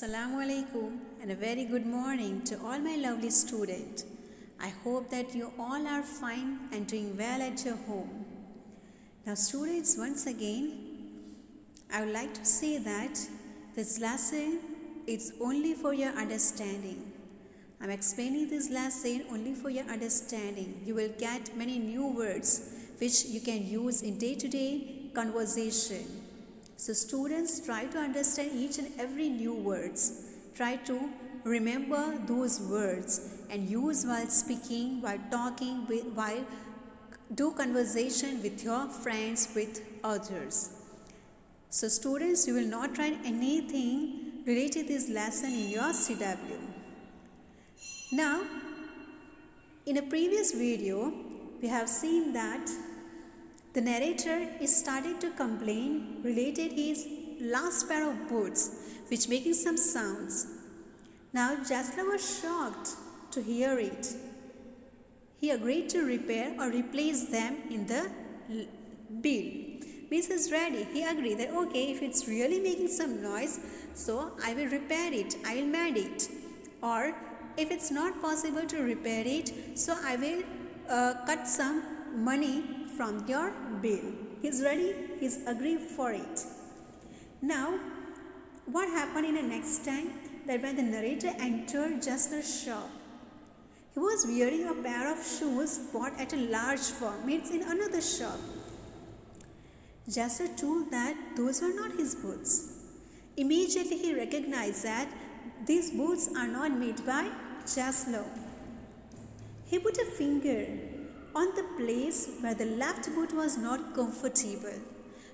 Assalamu alaikum and a very good morning to all my lovely students. I hope that you all are fine and doing well at your home. Now students, once again, I would like to say that this lesson is only for your understanding. I'm explaining this lesson only for your understanding. You will get many new words which you can use in day-to-day conversation. So students, try to understand each and every new words. Try to remember those words and use while speaking, while talking, while do conversation with your friends, with others. So students, you will not write anything related to this lesson in your CW. Now, in a previous video, we have seen that the narrator is starting to complain related his last pair of boots which making some sounds. Now Jasler was shocked to hear it. He agreed to repair or replace them in the bill. Means he's ready. He agreed that okay, if it's really making some noise, so I will repair it, I will mend it. Or if it's not possible to repair it, so I will cut some money from your bill. He's ready, he's agreed for it. Now, what happened in the next time? That when the narrator entered Jasler's shop, he was wearing a pair of shoes bought at a large firm, means in another shop. Jasler told that those were not his boots. Immediately he recognized that these boots are not made by Jasler. He put a finger on the place where the left boot was not comfortable.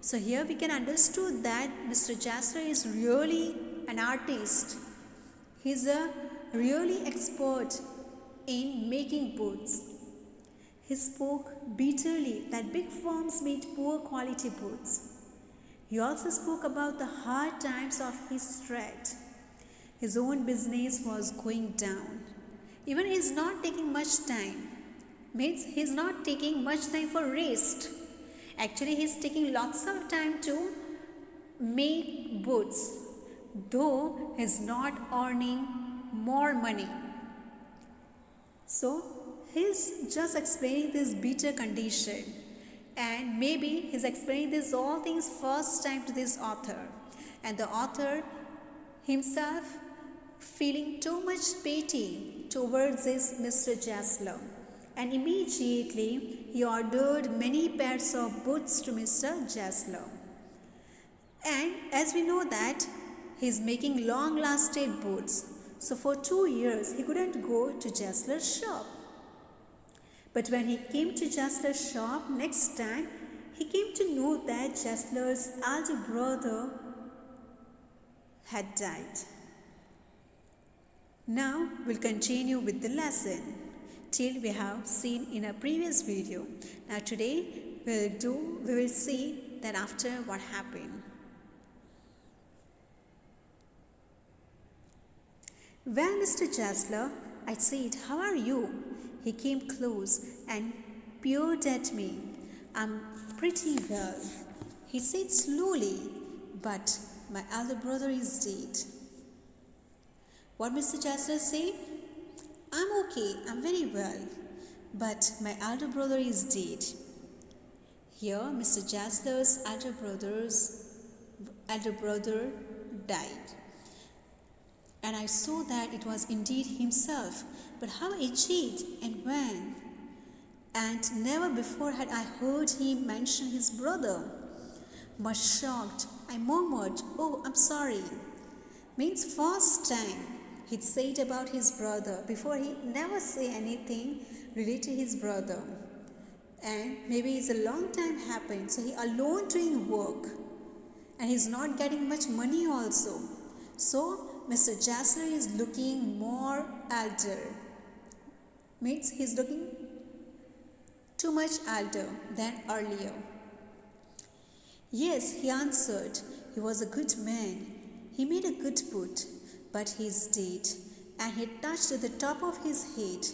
So here we can understand that Mr. Jasler is really an artist. He's a really expert in making boots. He spoke bitterly that big firms made poor quality boots. He also spoke about the hard times of his trade. His own business was going down. Even he's not taking much time. Means he's not taking much time for rest. Actually, he's taking lots of time to make boots, though he's not earning more money. So he's just explaining this bitter condition, and maybe he's explaining this all things first time to this author, and the author himself feeling too much pity towards this Mr. Jasler. And immediately he ordered many pairs of boots to Mr. Jasler. And as we know that he is making long-lasting boots, so for 2 years he couldn't go to Jasler's shop. But when he came to Jasler's shop next time, he came to know that Jasler's elder brother had died. Now we'll continue with the lesson till we have seen in a previous video. Now today we will see that after what happened. Well, Mr. Jasler, I said, how are you? He came close and peered at me. I'm pretty well. He said slowly, but my elder brother is dead. What Mr. Jasler said? I'm okay, I'm very well, but my elder brother is dead. Here, Mr. Jasler's elder brother died. And I saw that it was indeed himself, but how aged and when? And never before had I heard him mention his brother. Much shocked, I murmured, oh, I'm sorry. Means first time he'd said about his brother. Before he never say anything related to his brother. And maybe it's a long time happened. So he alone doing work. And he's not getting much money also. So Mr. Jasler is looking more elder. Means he's looking too much elder than earlier. Yes, he answered. He was a good man. He made a good boot. But he is dead, and he touched the top of his head,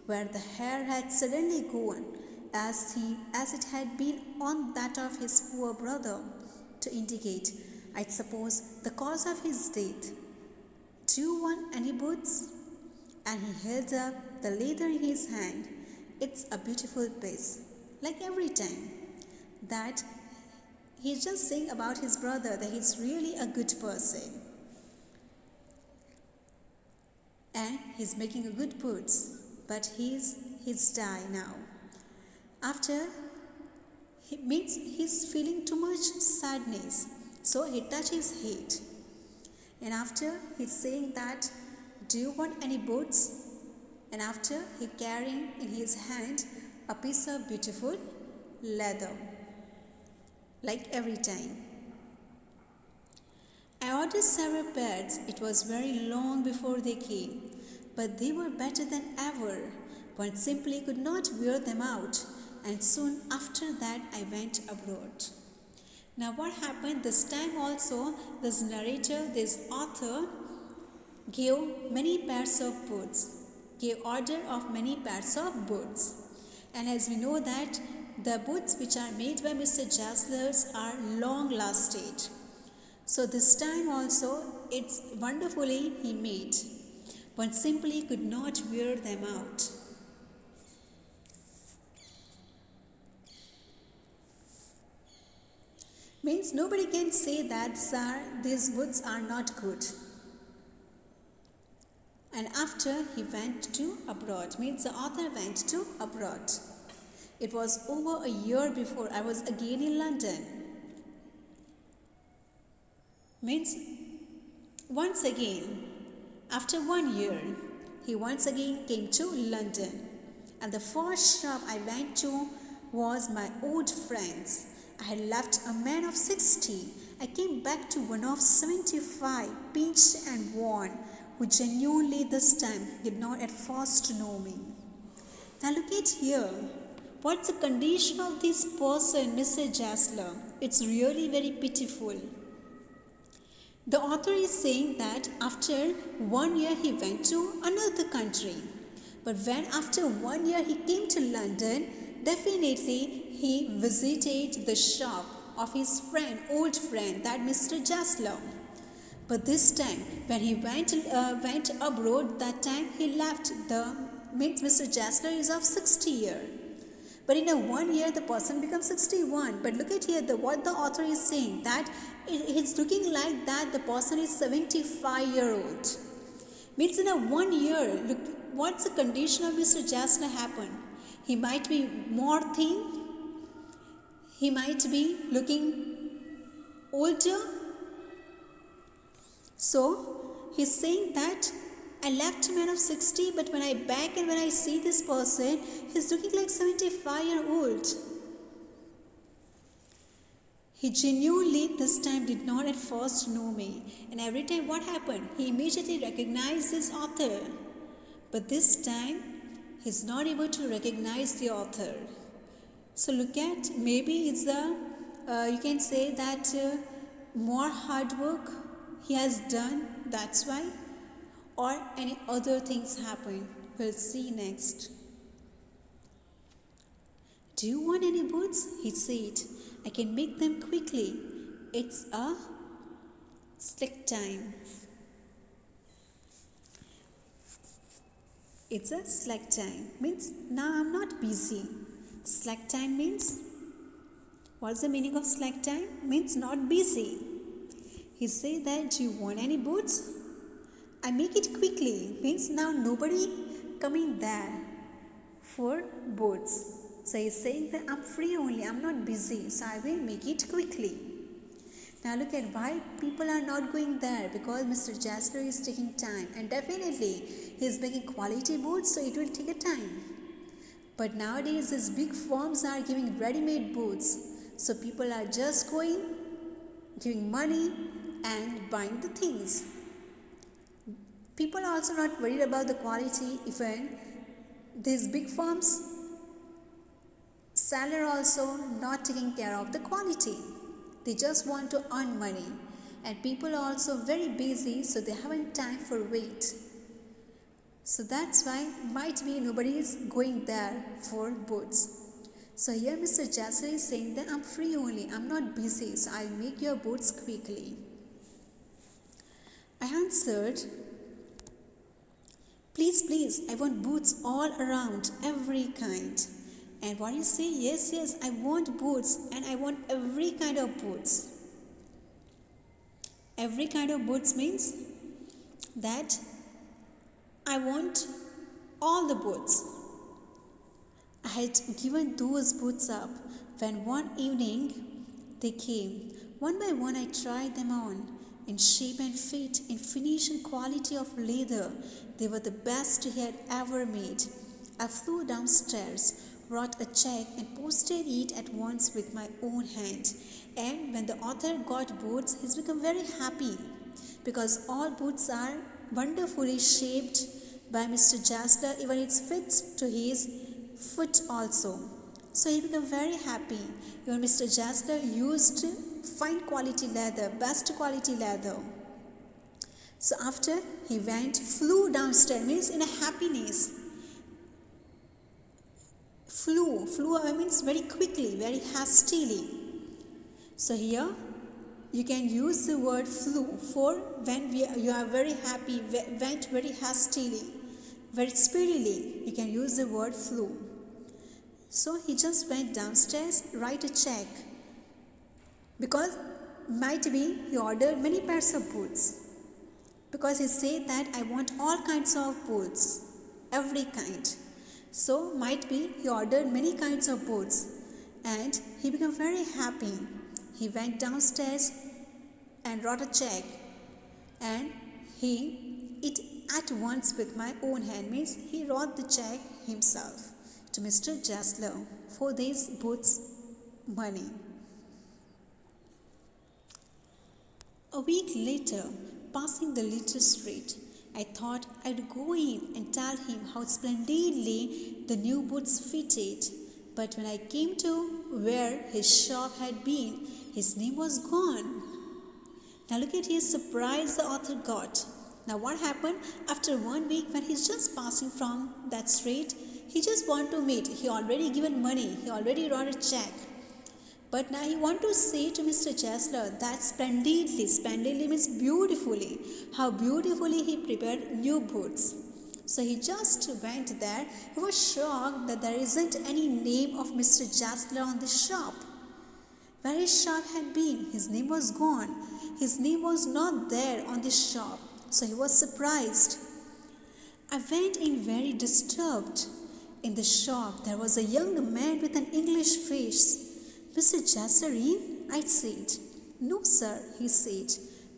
where the hair had suddenly gone, as it had been on that of his poor brother, to indicate, I suppose, the cause of his death. any boots? And he held up the leather in his hand. It's a beautiful piece, like every time. That he's just saying about his brother that he's really a good person. And he's making a good boots, but he's die now. After he's feeling too much sadness, so he touches his head. And after he's saying that, do you want any boots? And after he carrying in his hand a piece of beautiful leather, like every time. I ordered several pairs. It was very long before they came, but they were better than ever. One simply could not wear them out, and soon after that I went abroad. Now what happened this time also, this narrator, this author gave many pairs of boots, gave order of many pairs of boots. And as we know that the boots which are made by Mr. Jasler's are long lasted. So this time also it's wonderfully he made. One simply could not wear them out. Means nobody can say that these boots are not good. And after he went to abroad, means the author went to abroad. It was over a year before I was again in London. Means once again, after 1 year, he once again came to London. And the first shop I went to was my old friend's. I had left a man of 60. I came back to one of 75, pinched and worn, who genuinely this time did not at first know me. Now look at here. What's the condition of this person, Mr. Jasler? It's really very pitiful. The author is saying that after 1 year he went to another country. But when after 1 year he came to London, definitely he visited the shop of his friend, old friend, that Mr. Jasler. But this time, when he went abroad, that time he left means Mr. Jasler is of 60 years. But in a 1 year, the person becomes 61. But look at here, what the author is saying, that it's looking like that the person is 75-year-old. Means in a 1 year, look, what's the condition of Mr. Jasler happened? He might be more thin. He might be looking older. So, he's saying that I left a man of 60, but when I back and when I see this person, he's looking like 75-year-old. He genuinely this time did not at first know me. And every time what happened? He immediately recognized this author. But this time, he's not able to recognize the author. So look at, maybe it's you can say that more hard work he has done, that's why. Or any other things happen. We'll see next. Do you want any boots? He said. I can make them quickly. It's a slack time. It's a slack time. Means now I'm not busy. Slack time means, what's the meaning of slack time? Means not busy. He said that, do you want any boots? I make it quickly. Means now nobody coming there for boots. So he's saying that I'm free only, I'm not busy, so I will make it quickly. Now look at why people are not going there, because Mr. Jasler is taking time, and definitely he is making quality boots, so it will take a time. But nowadays these big firms are giving ready-made boots, so people are just going, giving money and buying the things. People are also not worried about the quality, even these big firms seller also not taking care of the quality. They just want to earn money, and people are also very busy, so they haven't time for wait. So that's why might be nobody is going there for boots. So here Mr. Jasler is saying that I'm free only, I'm not busy, so I'll make your boots quickly. I answered, Please, please, I want boots all around, every kind. And what you say? Yes, yes, I want boots and I want every kind of boots. Every kind of boots means that I want all the boots. I had given those boots up when one evening they came. One by one I tried them on. In shape and fit, in finish and quality of leather, they were the best he had ever made. I flew downstairs, wrote a check and posted it at once with my own hand. And when the author got boots, he's become very happy because all boots are wonderfully shaped by Mr. Jasler, even it fits to his foot also. So he became very happy. Even Mr. Jasler used fine quality leather, best quality leather. So after he flew downstairs, means in a happiness. Flew means very quickly, very hastily. So here you can use the word flew for when you are very happy, went very hastily, very speedily. You can use the word flew. So he just went downstairs, write a check. Because might be he ordered many pairs of boots. Because he said that I want all kinds of boots, every kind. So might be he ordered many kinds of boots and he became very happy. He went downstairs and wrote a check and it at once with my own hand, means he wrote the check himself to Mr. Jasler for these boots money. A week later, passing the little street, I thought I'd go in and tell him how splendidly the new boots fitted. But when I came to where his shop had been, his name was gone. Now look at his surprise the author got. Now what happened? After 1 week, when he's just passing from that street, he just want to meet. He already given money. He already wrote a check. But now he want to say to Mr. Jasler that splendidly means beautifully, how beautifully he prepared new boots. So he just went there. He was shocked that there isn't any name of Mr. Jasler on the shop. Where his shop had been, his name was gone. His name was not there on the shop. So he was surprised. I went in very disturbed. In the shop, there was a young man with an English face. Mr. Jasler in? I said. No, sir, he said.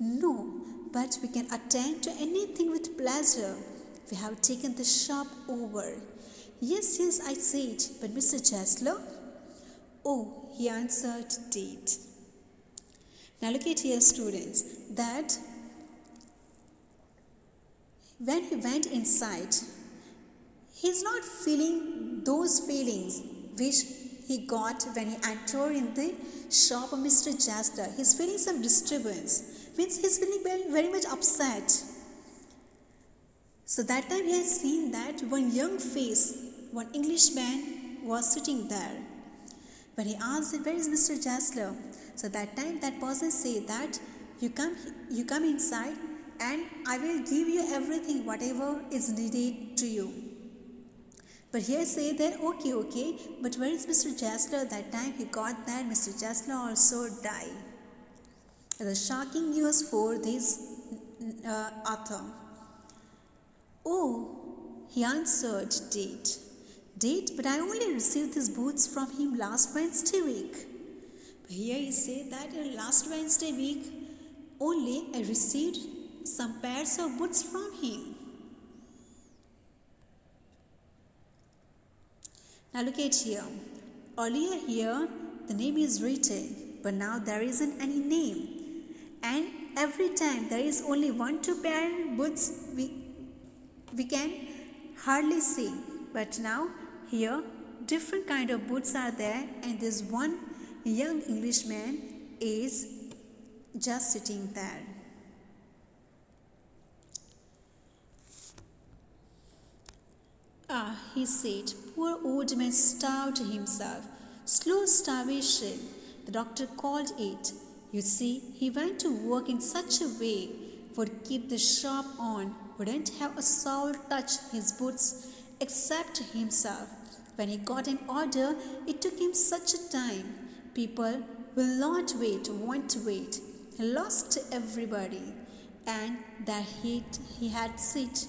No, but we can attend to anything with pleasure. We have taken the shop over. Yes, I said, but Mr. Jasler? Oh, he answered, did. Now look at here, students, that when he went inside, he's not feeling those feelings which he got when he entered in the shop of Mr. Jasler. He's feeling some disturbance, means he's feeling very, very much upset. So that time he has seen that one young face, one Englishman was sitting there. When he asked, where is Mr. Jasler? So that time that person said that you come inside and I will give you everything, whatever is needed to you. But here say that okay, but where is Mr. Jasler? That time he got that Mr. Jasler also died. The shocking news for this author. Oh, he answered, did, but I only received these boots from him last Wednesday week. But here he said that last Wednesday week only I received some pairs of boots from him. Now look at here. Earlier here the name is written, but now there isn't any name. And every time there is only 1-2 pair boots we can hardly see. But now here different kind of boots are there, and this one young Englishman is just sitting there. Ah, he said, poor old man starved himself. Slow starvation, the doctor called it. You see, he went to work in such a way would keep the shop on, wouldn't have a soul touch his boots except himself. When he got an order, it took him such a time. People will not want to wait. He lost to everybody, and that he had sit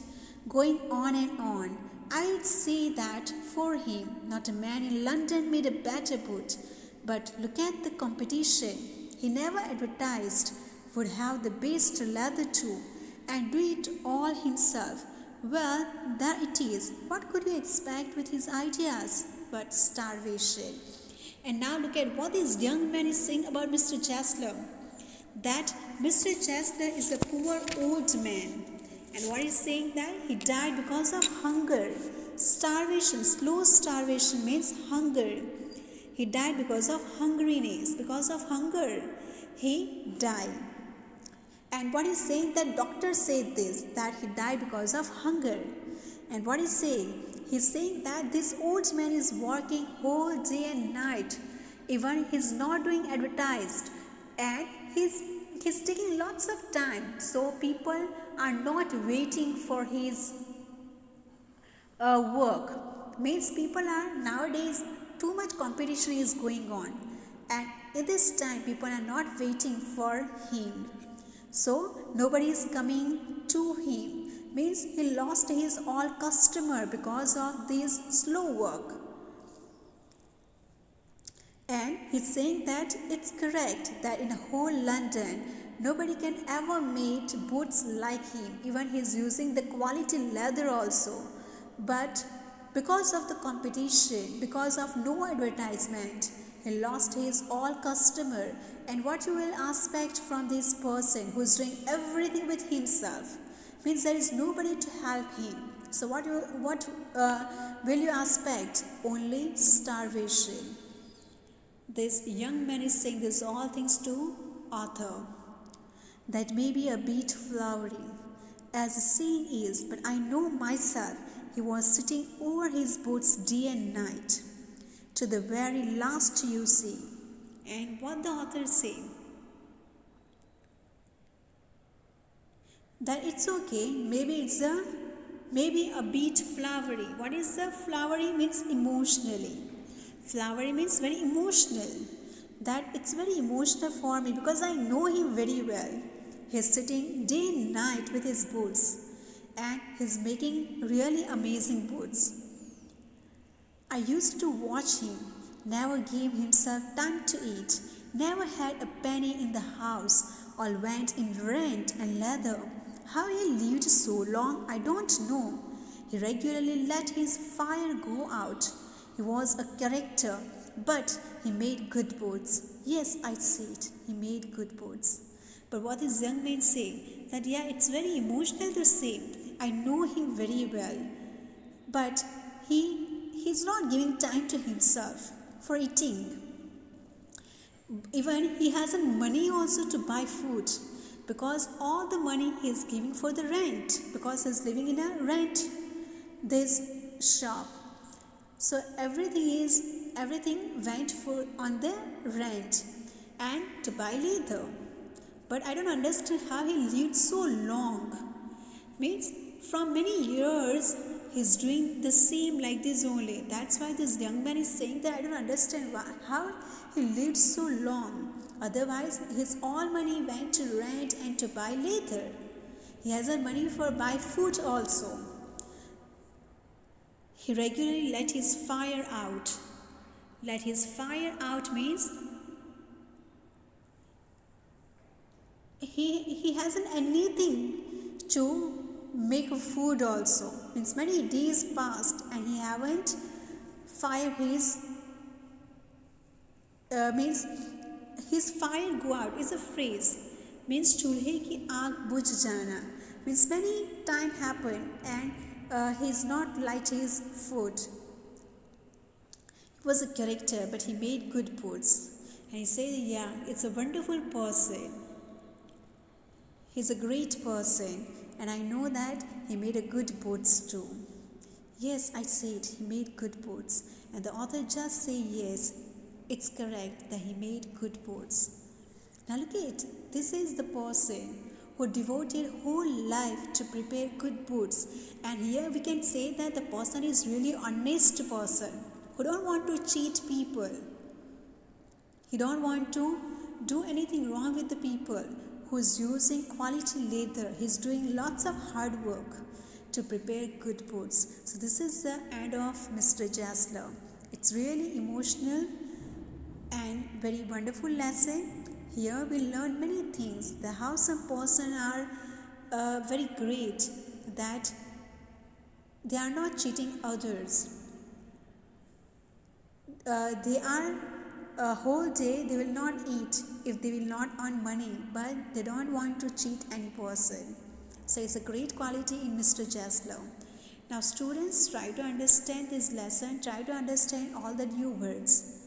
going on and on. I'd say that for him, not a man in London made a better boot. But look at the competition. He never advertised, would have the best leather too, and do it all himself. Well, there it is. What could you expect with his ideas but starvation? And now look at what this young man is saying about Mr. Chesler. That Mr. Chesler is a poor old man. And what he's saying that he died because of hunger. Starvation, slow starvation means hunger. He died because of hungriness, because of hunger. He died. And what he's saying that doctor said this, that he died because of hunger. And what he's saying? He's saying that this old man is working whole day and night. Even he's not doing advertised. And he's taking lots of time. So people are not waiting for his work. Means people are nowadays, too much competition is going on. And in this time, people are not waiting for him. So nobody is coming to him. Means he lost his all customer because of this slow work. And he's saying that it's correct that in whole London, nobody can ever make boots like him. Even he's using the quality leather also. But because of the competition, because of no advertisement, he lost his all customer. And what you will expect from this person who is doing everything with himself means there is nobody to help him. So what will you expect? Only starvation. This young man is saying this all things to author. That may be a bit flowery, as the saying is, but I know myself he was sitting over his boots day and night, to the very last you see. And what the author is saying? That it's okay, maybe a bit flowery. What is the flowery? Means emotionally. Flowery means very emotional. That it's very emotional for me because I know him very well. He's sitting day and night with his boots and he's making really amazing boots. I used to watch him, never gave himself time to eat, never had a penny in the house, all went in rent and leather. How he lived so long, I don't know. He regularly let his fire go out. He was a character, but he made good boots. Yes, I see it. He made good boots. But what this young man saying? That yeah, it's very emotional to say. I know him very well. But he's not giving time to himself for eating. Even he hasn't money also to buy food. Because all the money he is giving for the rent. Because he's living in a rent this shop. So everything went for on the rent and to buy leather. But I don't understand how he lived so long. Means from many years he's doing the same like this only. That's why this young man is saying that I don't understand how he lived so long. Otherwise his all money went to rent and to buy leather. He hasn't money for buy food also. He regularly let his fire out. Let his fire out means he hasn't anything to make food also. Means many days passed and he haven't fired his means his fire go out is a phrase. Means chulhe ki aag bujh jana. Means many time happened and he's not light his food. He was a character, but he made good boots. And he said, yeah, it's a wonderful person. He's a great person. And I know that he made a good boots too. Yes, I said he made good boots. And the author just say yes, it's correct that he made good boots. Now look at, this is the person who devoted whole life to prepare good foods. And here we can say that the person is really honest person who don't want to cheat people. He don't want to do anything wrong with the people, who's using quality leather. He's doing lots of hard work to prepare good foods. So this is the end of Mr. Jasler. It's really emotional and very wonderful lesson. Here we learn many things. The how some person are very great, that they are not cheating others. They are a whole day they will not eat if they will not earn money, but they don't want to cheat any person. So it's a great quality in Mr. Jaslow. Now students, try to understand this lesson, try to understand all the new words.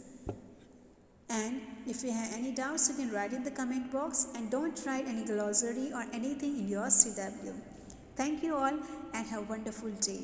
And if you have any doubts, you can write in the comment box, and don't write any glossary or anything in your CW. Thank you all and have a wonderful day.